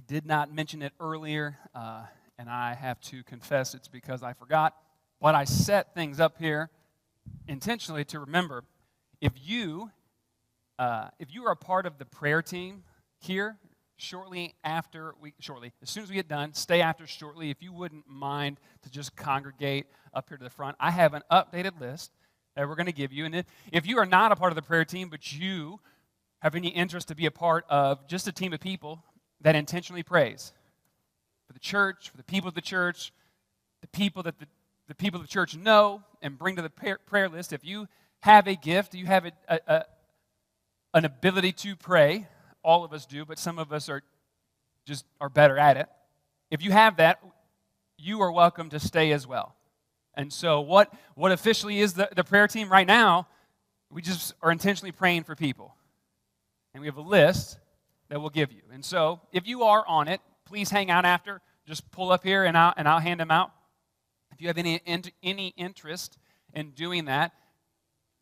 did not mention it earlier, and I have to confess it's because I forgot. But I set things up here intentionally to remember. If you are a part of the prayer team here, as soon as we get done, stay after shortly. If you wouldn't mind to just congregate up here to the front, I have an updated list that we're going to give you. And if you are not a part of the prayer team, but you have any interest to be a part of just a team of people that intentionally prays for the church, for the people of the church, the people that the people of the church know and bring to the prayer list. If you have a gift, you have an ability to pray. All of us do, but some of us are better at it. If you have that, you are welcome to stay as well. And so what officially is the prayer team right now, we just are intentionally praying for people. And we have a list that we'll give you. And so if you are on it, please hang out after. Just pull up here and I'll hand them out. If you have any interest in doing that,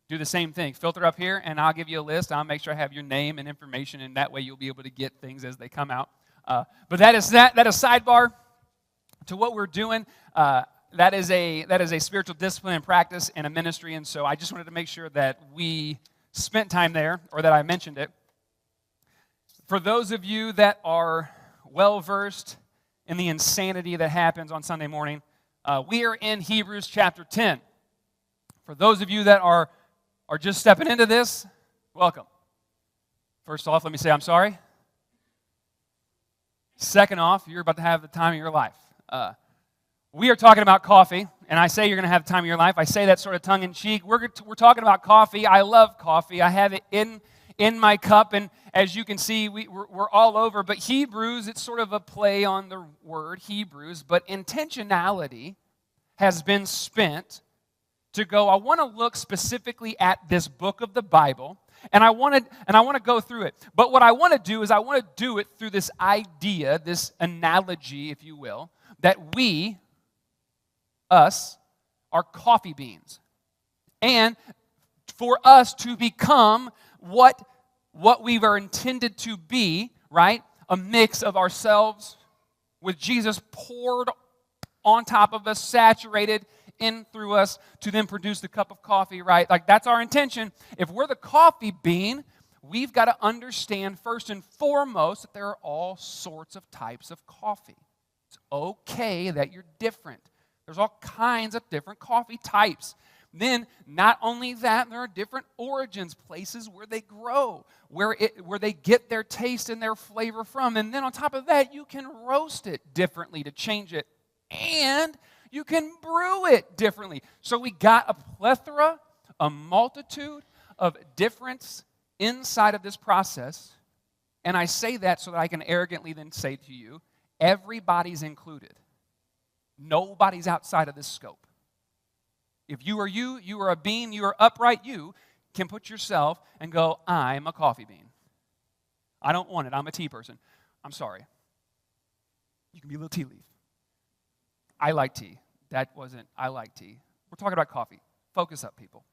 do the same thing. Filter up here, and I'll give you a list. I'll make sure I have your name and information, and that way you'll be able to get things as they come out. But that is sidebar to what we're doing. That is a spiritual discipline and practice and a ministry, and so I just wanted to make sure that we spent time there, or that I mentioned it. For those of you that are well-versed in the insanity that happens on Sunday morning, we are in Hebrews chapter 10. For those of you that are just stepping into this, welcome. First off, let me say I'm sorry. Second off, you're about to have the time of your life. We are talking about coffee, and I say you're going to have the time of your life. I say that sort of tongue-in-cheek. We're talking about coffee. I love coffee. I have it in my cup, and as you can see, we're all over. But Hebrews, it's sort of a play on the word Hebrews, but intentionality has been spent to go, I want to look specifically at this book of the Bible, and I want to go through it. But what I want to do is I want to do it through this idea, this analogy, if you will, that us, are coffee beans. And for us to become what we were intended to be, right? A mix of ourselves with Jesus poured on top of us, saturated in through us to then produce the cup of coffee, right? Like, that's our intention. If we're the coffee bean, we've got to understand first and foremost that there are all sorts of types of coffee. It's okay that you're different. There's all kinds of different coffee types. Then, not only that, there are different origins, places where they grow, where they get their taste and their flavor from. And then on top of that, you can roast it differently to change it. And you can brew it differently. So we got a plethora, a multitude of difference inside of this process. And I say that so that I can arrogantly then say to you, everybody's included. Nobody's outside of this scope. If you are a bean, you are upright, you can put yourself and go, I'm a coffee bean. I don't want it. I'm a tea person. I'm sorry. You can be a little tea leaf. I like tea. I like tea. We're talking about coffee. Focus up, people.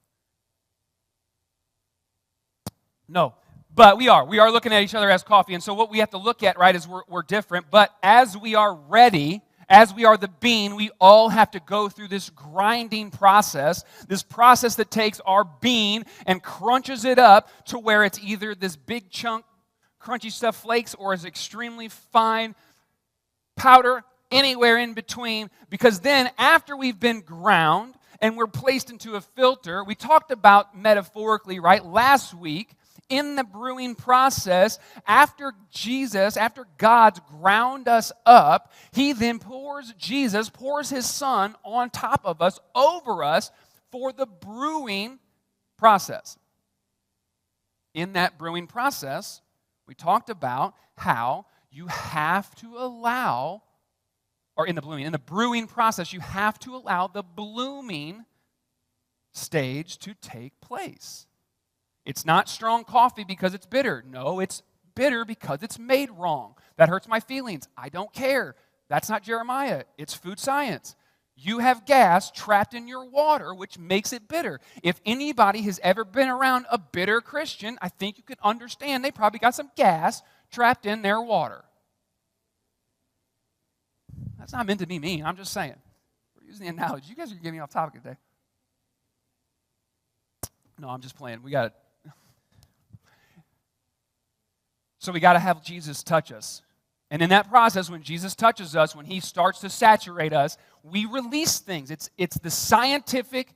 No, but we are looking at each other as coffee. And so what we have to look at, right, is we're different. But as we are ready, as we are the bean, we all have to go through this grinding process, this process that takes our bean and crunches it up to where it's either this big chunk, crunchy stuff flakes, or is extremely fine powder, anywhere in between. Because then after we've been ground and we're placed into a filter, we talked about metaphorically, right, last week, in the brewing process, after God's ground us up, He then pours His Son on top of us, over us, for the brewing process. In that brewing process, we talked about how you have to allow, or in the brewing process, you have to allow the blooming stage to take place. It's not strong coffee because it's bitter. No, it's bitter because it's made wrong. That hurts my feelings. I don't care. That's not Jeremiah. It's food science. You have gas trapped in your water, which makes it bitter. If anybody has ever been around a bitter Christian, I think you can understand they probably got some gas trapped in their water. That's not meant to be mean. I'm just saying. We're using the analogy. You guys are getting me off topic today. No, I'm just playing. So we got to have Jesus touch us. And in that process, when Jesus touches us, when he starts to saturate us, we release things. It's the scientific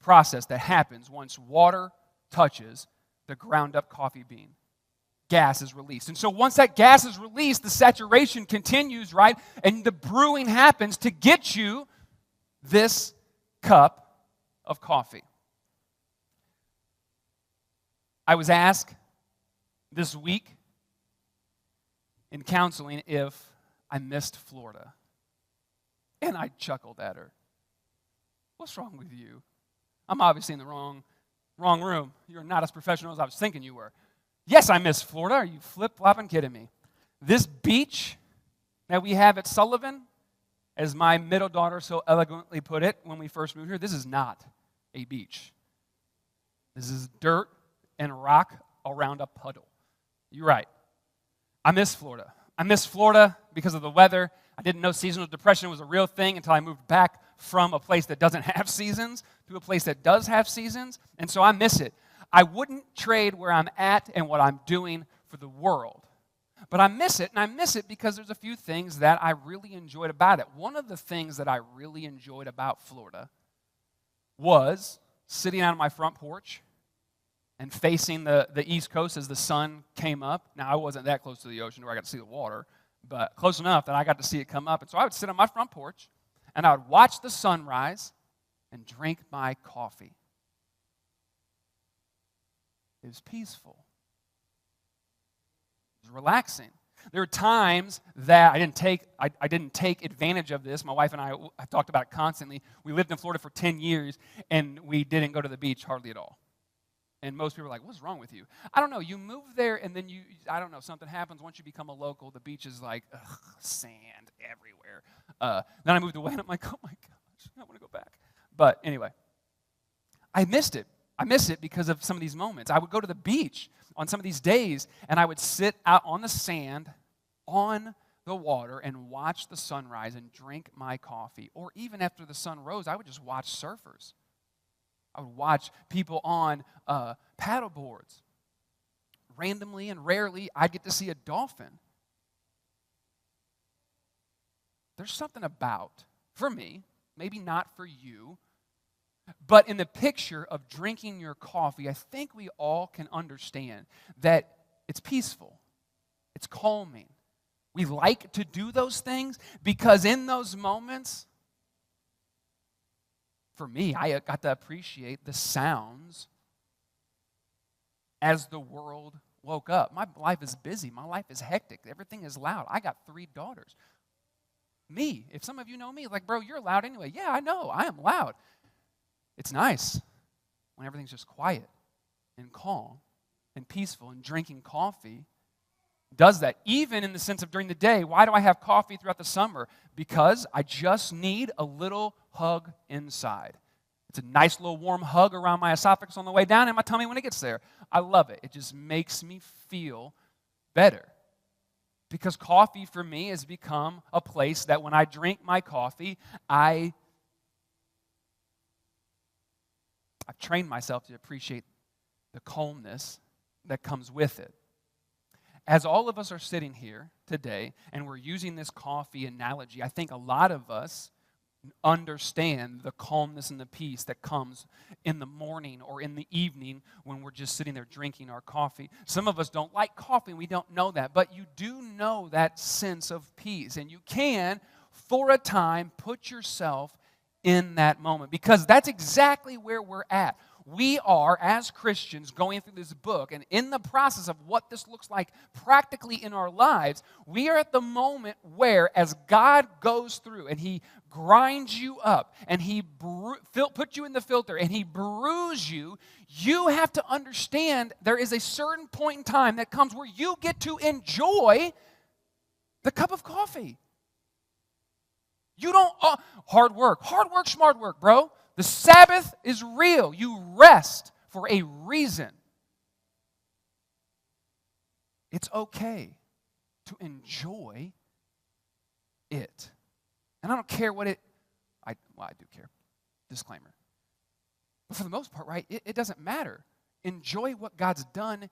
process that happens once water touches the ground up coffee bean. Gas is released. And so once that gas is released, the saturation continues, right? And the brewing happens to get you this cup of coffee. I was asked this week in counseling if I missed Florida. And I chuckled at her. What's wrong with you? I'm obviously in the wrong room. You're not as professional as I was thinking you were. Yes, I miss Florida. Are you flip-flopping kidding me? This beach that we have at Sullivan, as my middle daughter so eloquently put it when we first moved here, this is not a beach. This is dirt and rock around a puddle. You're right. I miss Florida. I miss Florida because of the weather. I didn't know seasonal depression was a real thing until I moved back from a place that doesn't have seasons to a place that does have seasons, and so I miss it. I wouldn't trade where I'm at and what I'm doing for the world. But I miss it, and I miss it because there's a few things that I really enjoyed about it. One of the things that I really enjoyed about Florida was sitting out on my front porch and facing the East Coast as the sun came up. Now, I wasn't that close to the ocean where I got to see the water, but close enough that I got to see it come up. And so I would sit on my front porch, and I would watch the sunrise and drink my coffee. It was peaceful. It was relaxing. There were times that I didn't take advantage of this. My wife and I talked about it constantly. We lived in Florida for 10 years, and we didn't go to the beach hardly at all. And most people are like, what's wrong with you? I don't know. You move there, and then something happens. Once you become a local, the beach is like, sand everywhere. Then I moved away, and I'm like, oh my gosh, I want to go back. But anyway, I missed it. I miss it because of some of these moments. I would go to the beach on some of these days, and I would sit out on the sand, on the water, and watch the sunrise and drink my coffee. Or even after the sun rose, I would just watch surfers. I would watch people on paddle boards. Randomly and rarely, I'd get to see a dolphin. There's something about, for me, maybe not for you, but in the picture of drinking your coffee, I think we all can understand that it's peaceful. It's calming. We like to do those things because in those moments, for me, I got to appreciate the sounds as the world woke up. My life is busy. My life is hectic. Everything is loud. I got 3 daughters. Me, if some of you know me, like, bro, you're loud anyway. Yeah, I know. I am loud. It's nice when everything's just quiet and calm and peaceful, and drinking coffee does that. Even in the sense of during the day, why do I have coffee throughout the summer? Because I just need a little hug inside. It's a nice little warm hug around my esophagus on the way down and my tummy when it gets there. I love it. It just makes me feel better. Because coffee for me has become a place that when I drink my coffee, I've trained myself to appreciate the calmness that comes with it. As all of us are sitting here today and we're using this coffee analogy, I think a lot of us understand the calmness and the peace that comes in the morning or in the evening when we're just sitting there drinking our coffee. Some of us don't like coffee, and we don't know that, but you do know that sense of peace, and you can, for a time, put yourself in that moment, because that's exactly where we're at. We are, as Christians, going through this book, and in the process of what this looks like practically in our lives, we are at the moment where, as God goes through and He grinds you up and He puts you in the filter and He brews you, you have to understand there is a certain point in time that comes where you get to enjoy the cup of coffee. You don't, hard work, smart work, bro. The Sabbath is real. You rest for a reason. It's okay to enjoy it. And I don't care what I do care. Disclaimer. But for the most part, right, it doesn't matter. Enjoy what God's done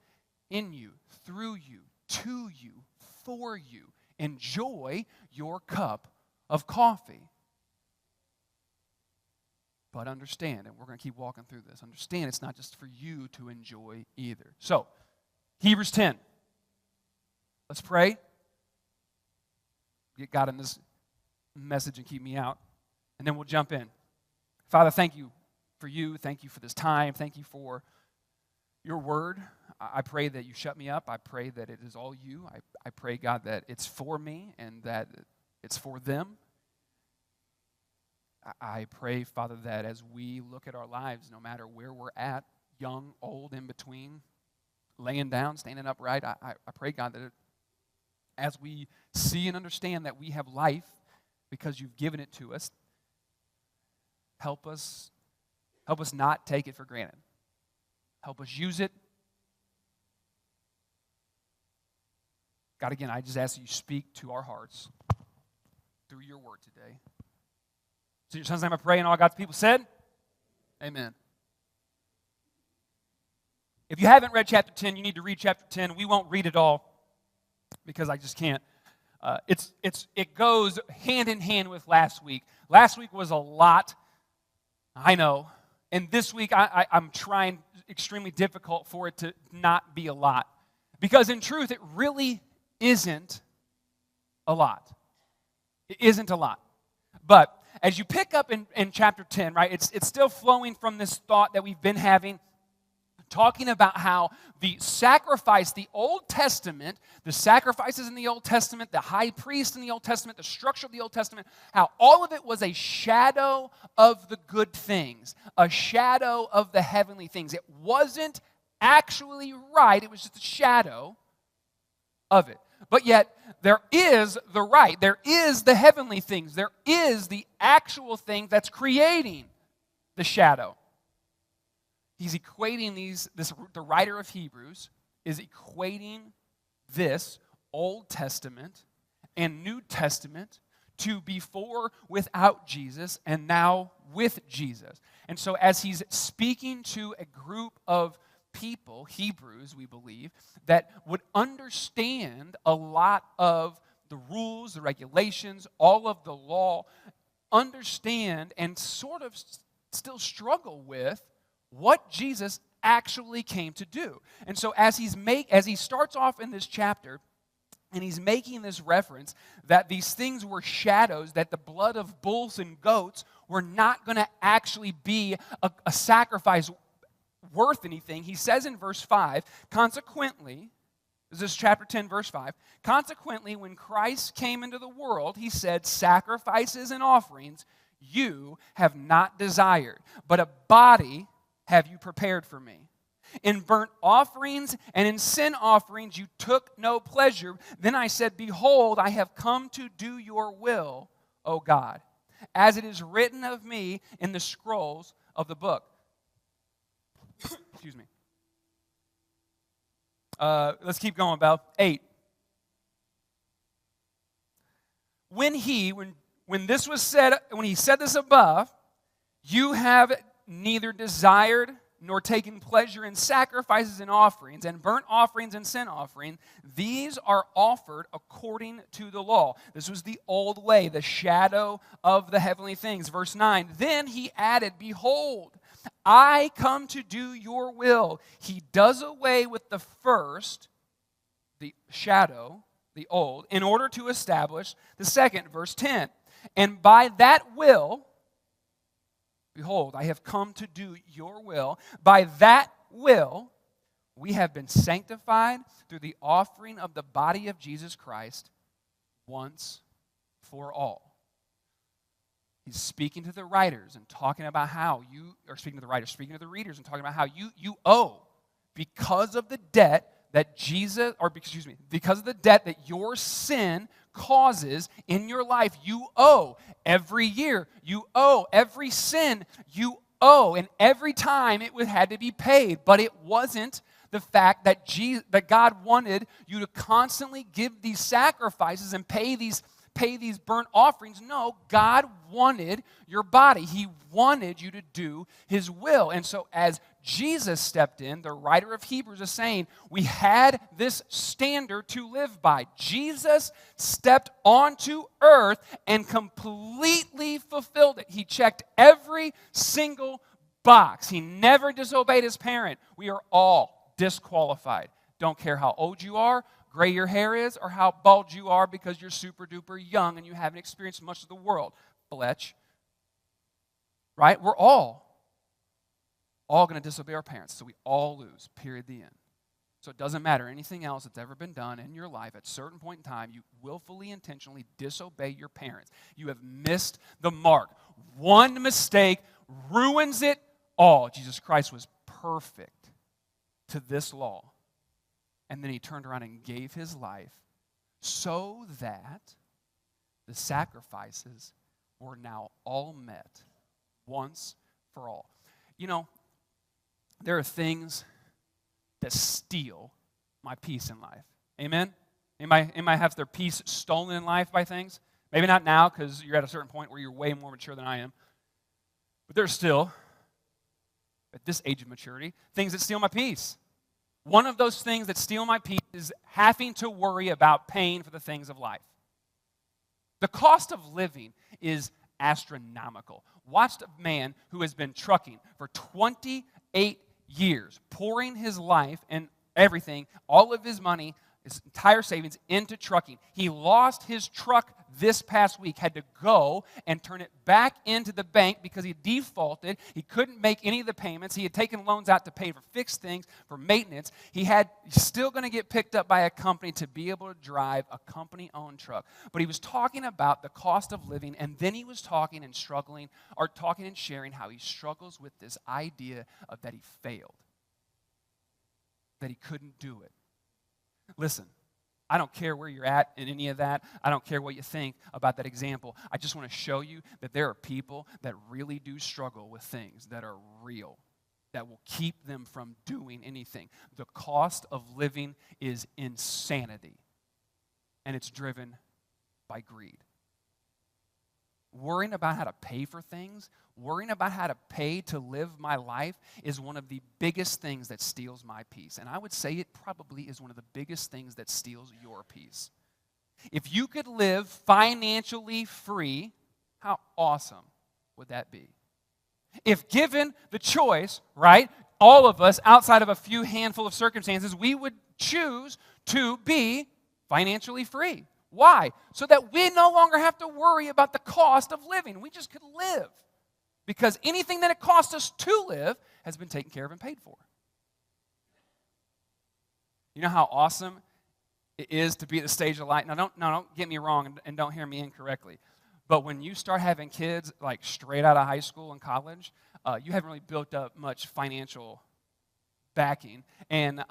in you, through you, to you, for you. Enjoy your cup of coffee. But understand, and we're going to keep walking through this, understand it's not just for you to enjoy either. So, Hebrews 10. Let's pray. Get God in this message and keep me out. And then we'll jump in. Father, thank you for you. Thank you for this time. Thank you for your word. I pray that you shut me up. I pray that it is all you. I pray, God, that it's for me and that it's for them. I pray, Father, that as we look at our lives, no matter where we're at, young, old, in between, laying down, standing upright, I pray, God, that as we see and understand that we have life because you've given it to us, help us not take it for granted. Help us use it. God, again, I just ask that you speak to our hearts through your word today. So in your son's name I pray, and all God's people said, amen. If you haven't read chapter 10, you need to read chapter 10. We won't read it all because I just can't. It goes hand in hand with last week. Last week was a lot, I know. And this week I'm trying extremely difficult for it to not be a lot. Because in truth, it really isn't a lot. It isn't a lot. But as you pick up in chapter 10, right, it's still flowing from this thought that we've been having, talking about how the sacrifice, the Old Testament, the sacrifices in the Old Testament, the high priest in the Old Testament, the structure of the Old Testament, how all of it was a shadow of the good things, a shadow of the heavenly things. It wasn't actually right, it was just a shadow of it. But yet, there is the right, there is the heavenly things, there is the actual thing that's creating the shadow. He's equating the writer of Hebrews is equating this Old Testament and New Testament to before without Jesus and now with Jesus. And so as he's speaking to a group of people, Hebrews, we believe, that would understand a lot of the rules, the regulations, all of the law, understand and sort of still struggle with what Jesus actually came to do. And so as he starts off in this chapter, and he's making this reference that these things were shadows, that the blood of bulls and goats were not going to actually be a sacrifice worth anything. He says in verse 5, consequently, this is chapter 10, verse 5, consequently, when Christ came into the world, he said, sacrifices and offerings you have not desired, but a body have you prepared for me. In burnt offerings and in sin offerings you took no pleasure. Then I said, behold, I have come to do your will, O God, as it is written of me in the scrolls of the book. Excuse me. Let's keep going, Belle. 8. When this was said, when he said this above, you have neither desired nor taken pleasure in sacrifices and offerings, and burnt offerings and sin offering. These are offered according to the law. This was the old way, the shadow of the heavenly things. Verse 9, then he added, behold, I come to do your will. He does away with the first, the shadow, the old, in order to establish the second. Verse 10, and by that will, behold, I have come to do your will. By that will, we have been sanctified through the offering of the body of Jesus Christ once for all. He's speaking to the writers and talking about how speaking to the readers and talking about how you owe because of the debt that because of the debt that your sin causes in your life. You owe every year. You owe every sin. You owe, and every time it had to be paid. But it wasn't the fact that God wanted you to constantly give these sacrifices and pay these pay these burnt offerings. No, God wanted your body. He wanted you to do his will. And so as Jesus stepped in, the writer of Hebrews is saying, we had this standard to live by. Jesus stepped onto earth and completely fulfilled it. He checked every single box. He never disobeyed his parent. We are all disqualified. Don't care how old you are, gray your hair is, or how bald you are because you're super duper young and you haven't experienced much of the world. Fletch. Right? We're all going to disobey our parents. So we all lose, period, the end. So it doesn't matter anything else that's ever been done in your life. At a certain point in time, you willfully, intentionally disobey your parents. You have missed the mark. One mistake ruins it all. Jesus Christ was perfect to this law. And then he turned around and gave his life so that the sacrifices were now all met once for all. You know, there are things that steal my peace in life. Amen? Anybody have their peace stolen in life by things? Maybe not now because you're at a certain point where you're way more mature than I am. But there's still, at this age of maturity, things that steal my peace. One of those things that steal my peace is having to worry about paying for the things of life. The cost of living is astronomical. Watched a man who has been trucking for 28 years, pouring his life and everything, all of his money, his entire savings into trucking. He lost his truck this past week, had to go and turn it back into the bank because he defaulted. He couldn't make any of the payments. He had taken loans out to pay for fixed things, for maintenance. He's still going to get picked up by a company to be able to drive a company-owned truck. But he was talking about the cost of living, and then he was talking and sharing how he struggles with this idea of that he failed, that he couldn't do it. Listen, I don't care where you're at in any of that. I don't care what you think about that example. I just want to show you that there are people that really do struggle with things that are real, that will keep them from doing anything. The cost of living is insanity, and it's driven by greed. Worrying about how to pay for things, worrying about how to pay to live my life is one of the biggest things that steals my peace. And I would say it probably is one of the biggest things that steals your peace. If you could live financially free, how awesome would that be? If given the choice, right, all of us, outside of a few handful of circumstances, we would choose to be financially free. Why? So that we no longer have to worry about the cost of living. We just could live. Because anything that it costs us to live has been taken care of and paid for. You know how awesome it is to be at the stage of life? Now, don't get me wrong and don't hear me incorrectly. But when you start having kids like straight out of high school and college, you haven't really built up much financial backing. And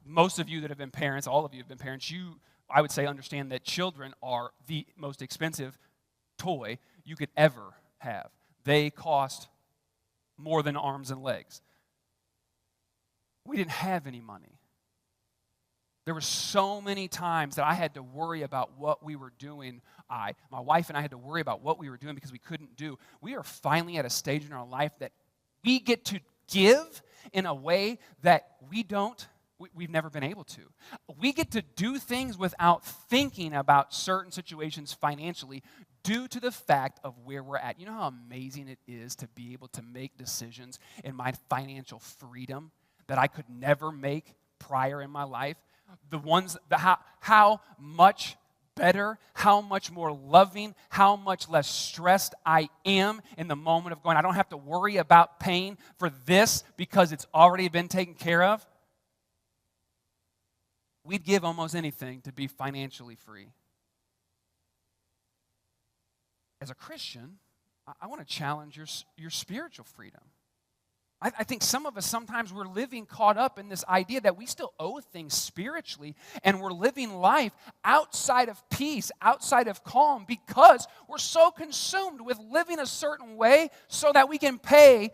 most of you that have been parents, all of you have been parents, I would say, understand that children are the most expensive toy you could ever have. They cost more than arms and legs. We didn't have any money. There were so many times that I had to worry about what we were doing. My wife and I had to worry about what we were doing because we couldn't do. We are finally at a stage in our life that we get to give in a way that we've never been able to. We get to do things without thinking about certain situations financially due to the fact of where we're at. You know how amazing it is to be able to make decisions in my financial freedom that I could never make prior in my life? How much better, how much more loving, how much less stressed I am in the moment of going, I don't have to worry about paying for this because it's already been taken care of. We'd give almost anything to be financially free. As a Christian, I want to challenge your spiritual freedom. I think some of us, sometimes we're living caught up in this idea that we still owe things spiritually, and we're living life outside of peace, outside of calm, because we're so consumed with living a certain way so that we can pay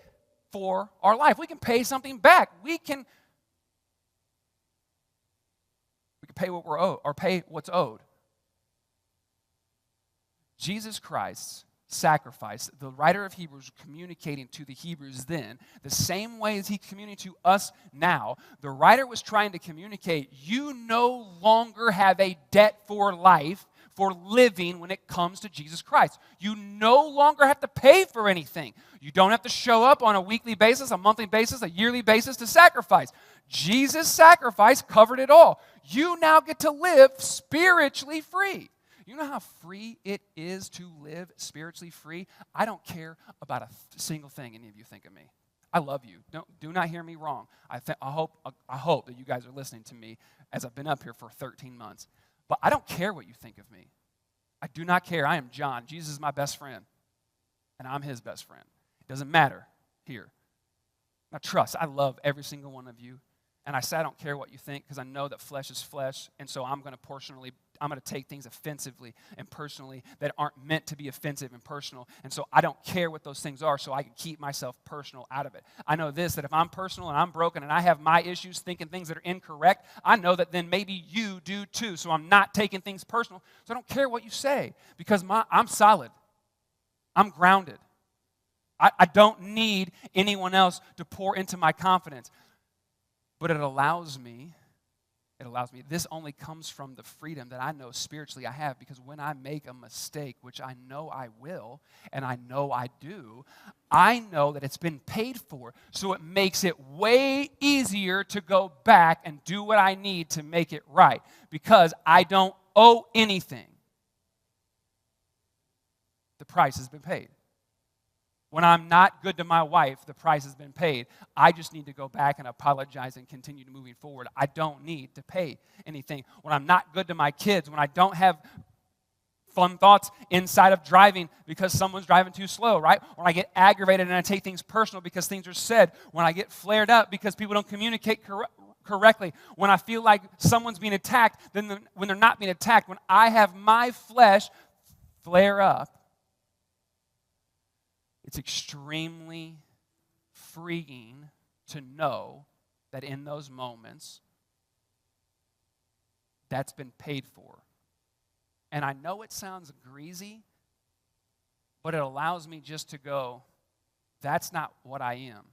for our life. We can pay something back. We can pay what we're owed, or pay what's owed. Jesus Christ's sacrifice, the writer of Hebrews communicating to the Hebrews then, the same way as he communicated to us now, the writer was trying to communicate, you no longer have a debt for life, for living when it comes to Jesus Christ. You no longer have to pay for anything. You don't have to show up on a weekly basis, a monthly basis, a yearly basis to sacrifice. Jesus' sacrifice covered it all. You now get to live spiritually free. You know how free it is to live spiritually free? I don't care about a single thing any of you think of me. I love you. Do not hear me wrong. I hope that you guys are listening to me as I've been up here for 13 months. But I don't care what you think of me. I do not care. I am John. Jesus is my best friend, and I'm his best friend. It doesn't matter here. Now trust, I love every single one of you. And I say I don't care what you think because I know that flesh is flesh, and so I'm going to take things offensively and personally that aren't meant to be offensive and personal. And so I don't care what those things are so I can keep myself personal out of it. I know this, that if I'm personal and I'm broken and I have my issues thinking things that are incorrect, I know that then maybe you do too. So I'm not taking things personal. So I don't care what you say because I'm solid. I'm grounded. I don't need anyone else to pour into my confidence. But it allows me, this only comes from the freedom that I know spiritually I have, because when I make a mistake, which I know I will, and I know I do, I know that it's been paid for, so it makes it way easier to go back and do what I need to make it right, because I don't owe anything. The price has been paid. When I'm not good to my wife, the price has been paid. I just need to go back and apologize and continue moving forward. I don't need to pay anything. When I'm not good to my kids, when I don't have fun thoughts inside of driving because someone's driving too slow, right? When I get aggravated and I take things personal because things are said. When I get flared up because people don't communicate correctly. When I feel like someone's being attacked, when they're not being attacked. When I have my flesh flare up, it's extremely freeing to know that in those moments, that's been paid for. And I know it sounds greasy, but it allows me just to go, that's not what I am.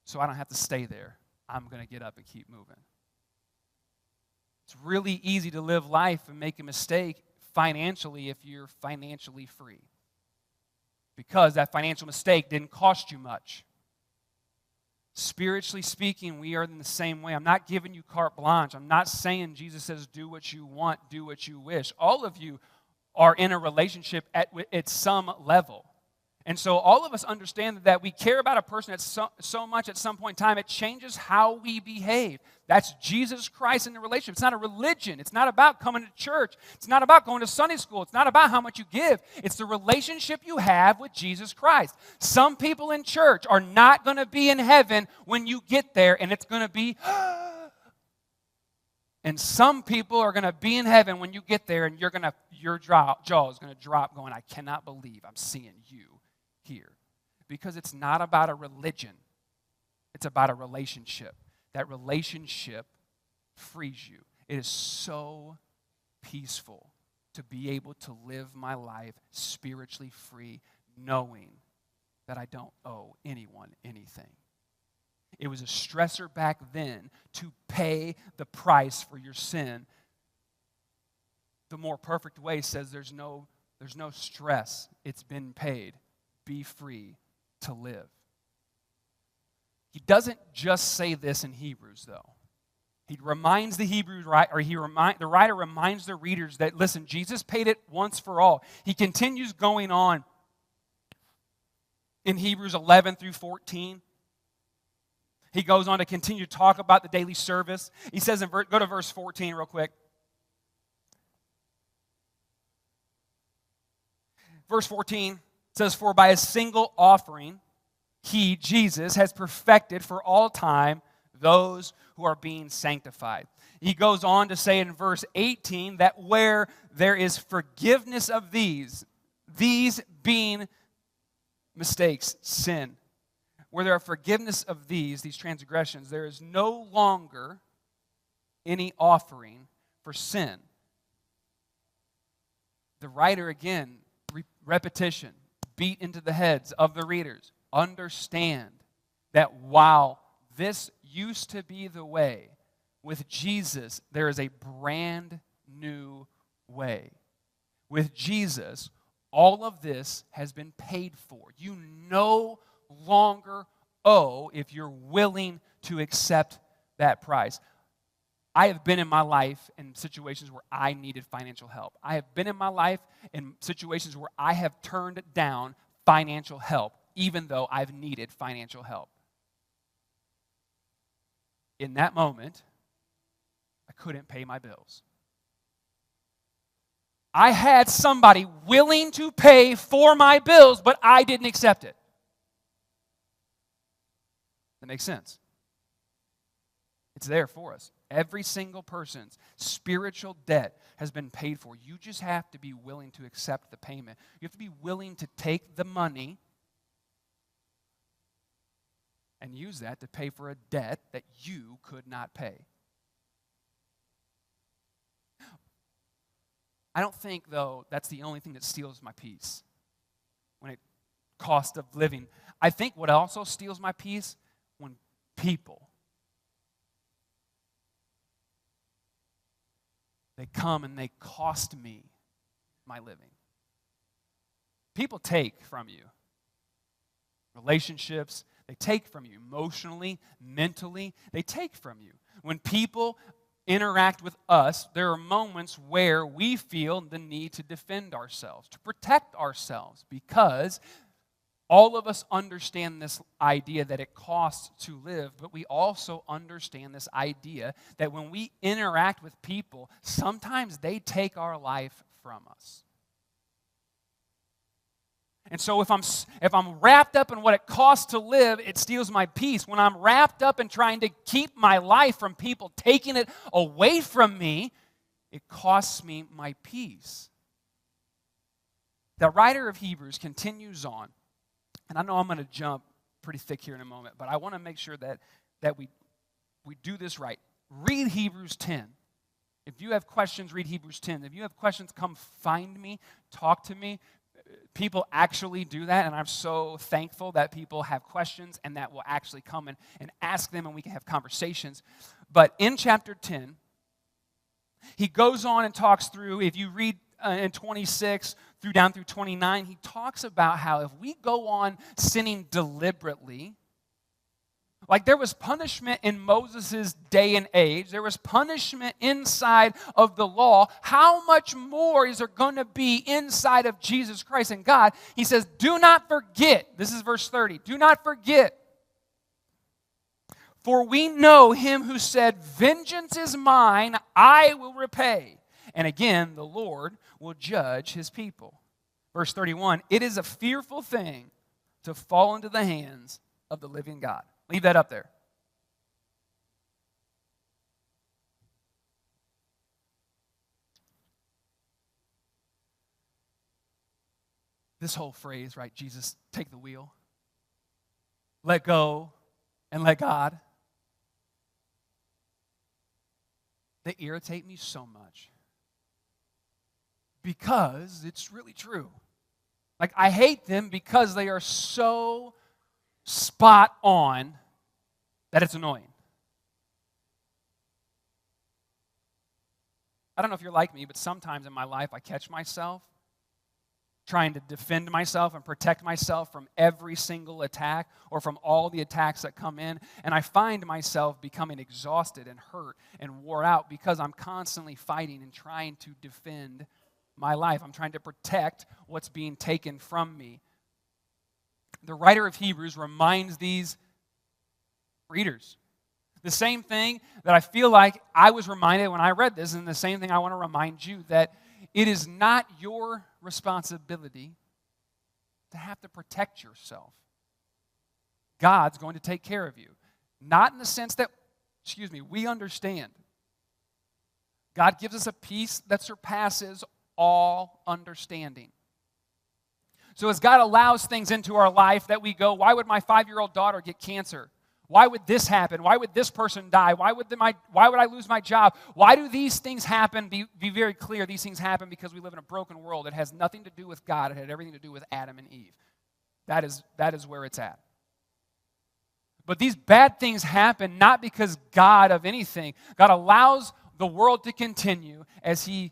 So I don't have to stay there. I'm going to get up and keep moving. It's really easy to live life and make a mistake financially if you're financially free, because that financial mistake didn't cost you much. Spiritually speaking, we are in the same way. I'm not giving you carte blanche. I'm not saying Jesus says do what you want, do what you wish. All of you are in a relationship at some level. And so all of us understand that we care about a person so much at some point in time, it changes how we behave. That's Jesus Christ in the relationship. It's not a religion. It's not about coming to church. It's not about going to Sunday school. It's not about how much you give. It's the relationship you have with Jesus Christ. Some people in church are not going to be in heaven when you get there, and it's going to be... And some people are going to be in heaven when you get there, and your jaw is going to drop going, I cannot believe I'm seeing you here. Because it's not about a religion. It's about a relationship. That relationship frees you. It is so peaceful to be able to live my life spiritually free, knowing that I don't owe anyone anything. It was a stressor back then to pay the price for your sin. The more perfect way says there's no stress. It's been paid. Be free to live. He doesn't just say this in Hebrews, though. He reminds the the writer reminds the readers that, listen, Jesus paid it once for all. He continues going on in Hebrews 11 through 14. He goes on to continue to talk about the daily service. He says, go to verse 14 real quick. Verse 14 says, for by a single offering, he, Jesus, has perfected for all time those who are being sanctified. He goes on to say in verse 18 that where there is forgiveness of these being mistakes, sin, where there are forgiveness of these transgressions, there is no longer any offering for sin. The writer, again, repetition, beat into the heads of the readers. Understand that while this used to be the way, with Jesus, there is a brand new way. With Jesus, all of this has been paid for. You no longer owe if you're willing to accept that price. I have been in my life in situations where I needed financial help. I have been in my life in situations where I have turned down financial help, even though I've needed financial help. In that moment, I couldn't pay my bills. I had somebody willing to pay for my bills, but I didn't accept it. That makes sense. It's there for us. Every single person's spiritual debt has been paid for. You just have to be willing to accept the payment. You have to be willing to take the money and use that to pay for a debt that you could not pay. I don't think, though, that's the only thing that steals my peace when it cost of living. I think what also steals my peace when people, they come and they cost me my living. People take from you. Relationships, they take from you emotionally, mentally, they take from you. When people interact with us, there are moments where we feel the need to defend ourselves, to protect ourselves, because all of us understand this idea that it costs to live, but we also understand this idea that when we interact with people, sometimes they take our life from us. And so if I'm wrapped up in what it costs to live, it steals my peace. When I'm wrapped up in trying to keep my life from people taking it away from me, it costs me my peace. The writer of Hebrews continues on, and I know I'm going to jump pretty thick here in a moment, but I want to make sure that we do this right. Read Hebrews 10. If you have questions, read Hebrews 10. If you have questions, come find me, talk to me. People actually do that, and I'm so thankful that people have questions and that will actually come and ask them, and we can have conversations. But in chapter 10, he goes on and talks through, if you read in 26 down through 29, he talks about how if we go on sinning deliberately, like there was punishment in Moses' day and age, there was punishment inside of the law, how much more is there going to be inside of Jesus Christ and God? He says, do not forget, this is verse 30, do not forget, for we know him who said, vengeance is mine, I will repay. And again, the Lord will judge his people. Verse 31, it is a fearful thing to fall into the hands of the living God. Leave that up there. This whole phrase, right? Jesus, take the wheel. Let go and let God. They irritate me so much. Because it's really true. Like, I hate them because they are so spot on that it's annoying. I don't know if you're like me, but sometimes in my life I catch myself trying to defend myself and protect myself from every single attack or from all the attacks that come in, and I find myself becoming exhausted and hurt and wore out because I'm constantly fighting and trying to defend my life. I'm trying to protect what's being taken from me. The writer of Hebrews reminds these readers the same thing that I feel like I was reminded when I read this, and the same thing I want to remind you, that it is not your responsibility to have to protect yourself. God's going to take care of you. Not in the sense that, we understand. God gives us a peace that surpasses all understanding. So as God allows things into our life that we go, why would my 5-year-old daughter get cancer? Why would this happen? Why would this person die? Why would I lose my job? Why do these things happen? Be very clear, these things happen because we live in a broken world. It has nothing to do with God. It had everything to do with Adam and Eve. That is where it's at. But these bad things happen not because God of anything. God allows the world to continue as he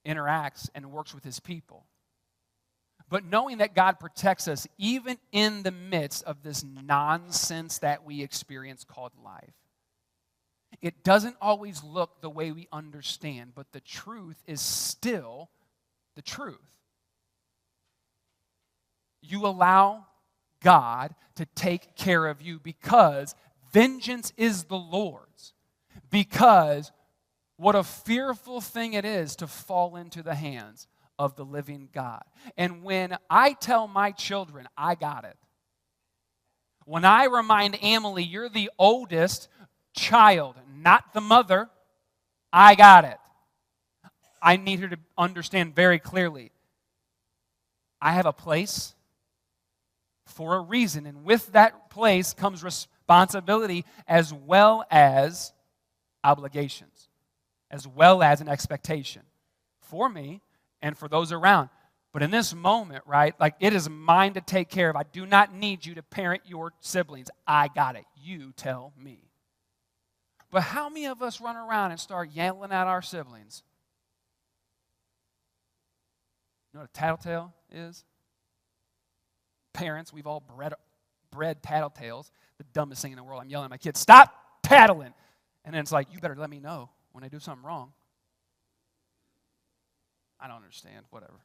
interacts and works with his people. But knowing that God protects us even in the midst of this nonsense that we experience called life. It doesn't always look the way we understand, but the truth is still the truth. You allow God to take care of you because vengeance is the Lord's. Because what a fearful thing it is to fall into the hands of the living God. And when I tell my children, I got it. When I remind Emily, you're the oldest child, not the mother, I got it. I need her to understand very clearly. I have a place for a reason, and with that place comes responsibility as well as obligations, as well as an expectation for me and for those around. But in this moment, right, like it is mine to take care of. I do not need you to parent your siblings. I got it. You tell me. But how many of us run around and start yelling at our siblings? You know what a tattletale is? Parents, we've all bred tattletales. The dumbest thing in the world. I'm yelling at my kids, stop tattling. And then it's like, you better let me know when I do something wrong. I don't understand, whatever.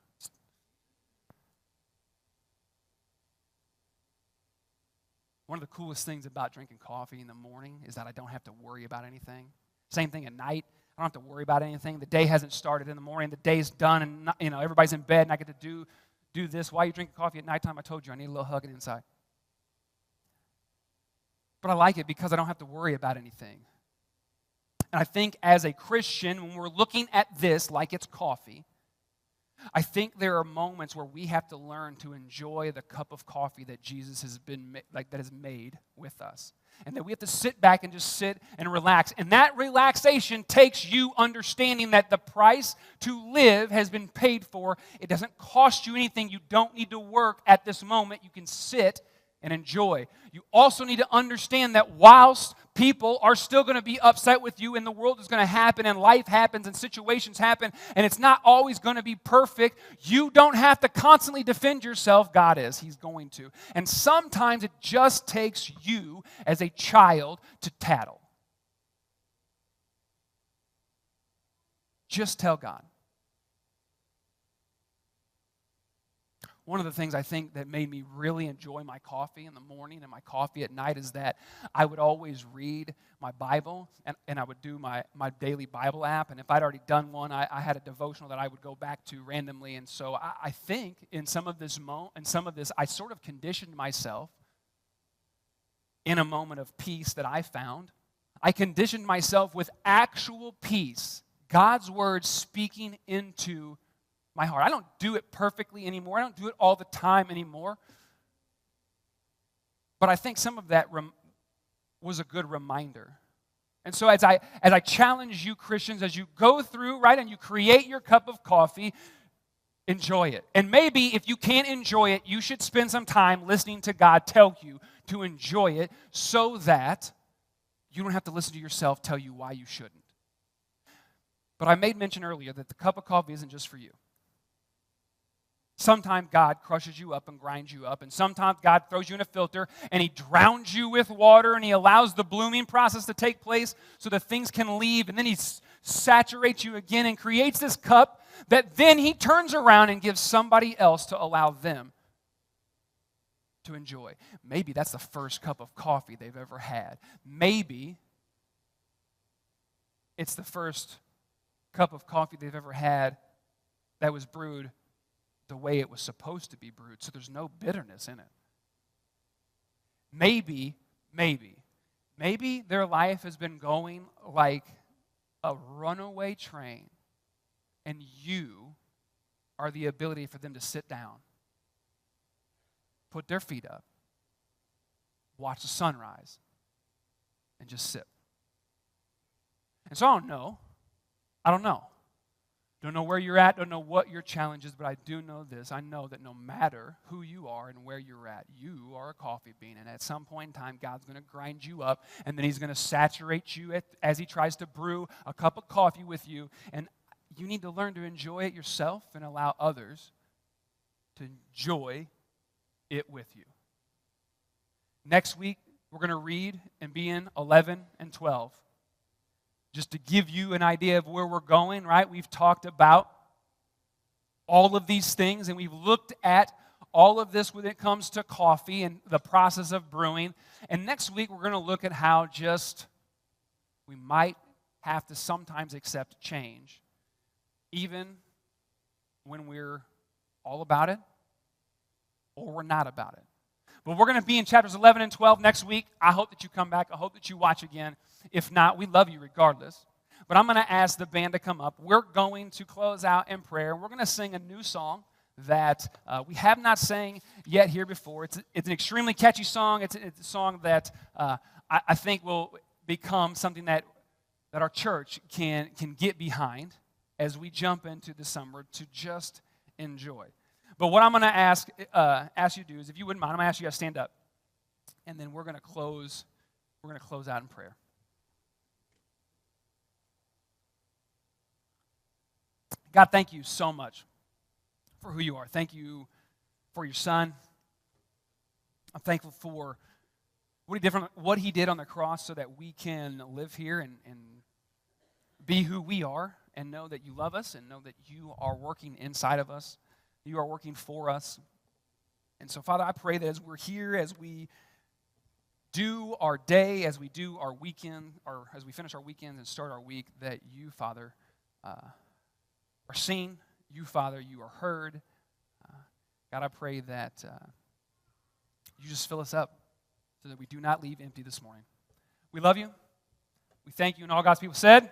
One of the coolest things about drinking coffee in the morning is that I don't have to worry about anything. Same thing at night. I don't have to worry about anything. The day hasn't started in the morning. The day's done, and everybody's in bed, and I get to do this. Why are you drinking coffee at nighttime? I told you, I need a little hugging inside. But I like it because I don't have to worry about anything. And I think as a Christian, when we're looking at this like it's coffee, I think there are moments where we have to learn to enjoy the cup of coffee that Jesus has made with us. And that we have to sit back and just sit and relax. And that relaxation takes you understanding that the price to live has been paid for. It doesn't cost you anything. You don't need to work at this moment. You can sit and enjoy. You also need to understand that whilst people are still going to be upset with you and the world is going to happen and life happens and situations happen and it's not always going to be perfect, you don't have to constantly defend yourself. God is. He's going to. And sometimes it just takes you as a child to tattle. Just tell God. One of the things I think that made me really enjoy my coffee in the morning and my coffee at night is that I would always read my Bible and I would do my daily Bible app. And if I'd already done one, I had a devotional that I would go back to randomly. And so I think in some of this, I sort of conditioned myself in a moment of peace that I found. I conditioned myself with actual peace, God's word speaking into my heart. I don't do it perfectly anymore. I don't do it all the time anymore. But I think some of that was a good reminder. And so as I challenge you Christians, as you go through, right, and you create your cup of coffee, enjoy it. And maybe if you can't enjoy it, you should spend some time listening to God tell you to enjoy it so that you don't have to listen to yourself tell you why you shouldn't. But I made mention earlier that the cup of coffee isn't just for you. Sometimes God crushes you up and grinds you up, and sometimes God throws you in a filter and He drowns you with water and He allows the blooming process to take place so that things can leave, and then He saturates you again and creates this cup that then He turns around and gives somebody else to allow them to enjoy. Maybe that's the first cup of coffee they've ever had. Maybe it's the first cup of coffee they've ever had that was brewed the way it was supposed to be brewed, so there's no bitterness in it. Maybe their life has been going like a runaway train, and you are the ability for them to sit down, put their feet up, watch the sunrise, and just sit. And so I don't know. Don't know where you're at, don't know what your challenge is, but I do know this. I know that no matter who you are and where you're at, you are a coffee bean. And at some point in time, God's going to grind you up, and then he's going to saturate you as he tries to brew a cup of coffee with you. And you need to learn to enjoy it yourself and allow others to enjoy it with you. Next week, we're going to read and be in 11 and 12. Just to give you an idea of where we're going, right? We've talked about all of these things, and we've looked at all of this when it comes to coffee and the process of brewing. And next week, we're going to look at how just we might have to sometimes accept change, even when we're all about it or we're not about it. But we're going to be in chapters 11 and 12 next week. I hope that you come back. I hope that you watch again. If not, we love you regardless. But I'm going to ask the band to come up. We're going to close out in prayer. We're going to sing a new song that we have not sang yet here before. It's an extremely catchy song. It's a song that I think will become something that our church can get behind as we jump into the summer to just enjoy. But what I'm going to ask you to do is, if you wouldn't mind, I'm going to ask you guys to stand up, and then we're going to close out in prayer. God, thank you so much for who you are. Thank you for your Son. I'm thankful for what he did on the cross so that we can live here and be who we are and know that you love us and know that you are working inside of us. You are working for us. And so, Father, I pray that as we're here, as we do our day, as we do our weekend, or as we finish our weekends and start our week, that you, Father, are seen. You, Father, you are heard. God, I pray that you just fill us up so that we do not leave empty this morning. We love you. We thank you, and all God's people said.